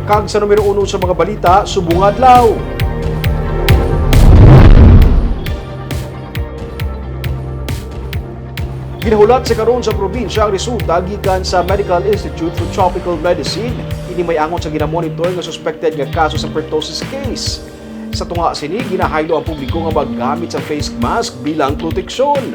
Kag sa numero 1 sa mga balita, subong adlaw. Ginahulat sa karon sa probinsya ang resulta gikan sa Medical Institute for Tropical Medicine. Ini may angon sa ginamonitor nga suspected nga kaso sa pertussis case. Sa tunga sini, ginahaylo ang publiko nga maggamit sa face mask bilang proteksyon.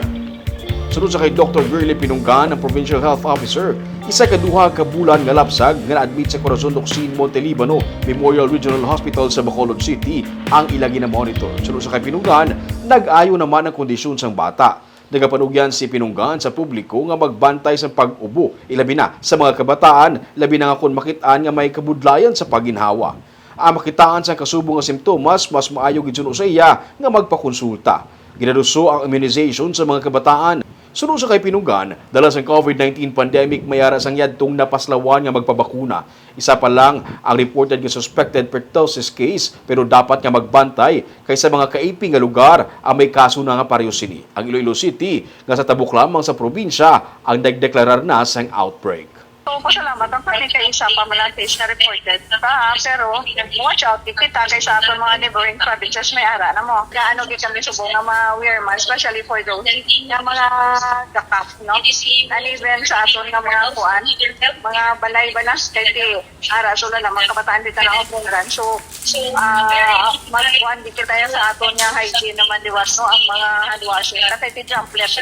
Sunod sa kay Dr. Girly Pinunggan, ang Provincial Health Officer, isa kaduha ka bulan nga lapsag nga na-admit sa Corazon Locsin, Montelibano Memorial Regional Hospital sa Bacolod City ang ila ginamonitor. Sunod sa kay Pinunggan, nag-ayo naman ang kondisyon sang bata. Nagapanugyan si Pinunggan sa publiko nga magbantay sa pag-ubo, ilabi na sa mga kabataan, labi na nga kung makitaan nga may kabudlayan sa paginhawa. Ang makitaan sa kasubong nga simptomas, mas maayo gid sa iya nga magpakonsulta. Ginaduso ang immunization sa mga kabataan. Sunod sa kay Pinunggan, dala sa COVID-19 pandemic mayara sang yadtong napaslawan nga magpabakuna. Isa pa lang ang reported nga suspected pertussis case pero dapat nga magbantay kaysa mga kaiping nga lugar ang may kaso na nga pareho sini. Ang Iloilo City nga sa tabok lamang sa probinsya ang nagdeklarar na sang outbreak. So, pasalamat ang isa pa malatis na reported pa, pero watch out, kita kaysa ato mga neighboring provinces may ara na mo. Gaano di kami subong na ma-wear man, especially for those na mga dakap, no? And even sa ato na mga kuan, mga balay-balas, kaya di ara, so lang mga kabataan dito na upungan. So, mag-kuan di kita sa ato niya hygiene naman diwas, no? Ang mga hand washing, kasi di jump left,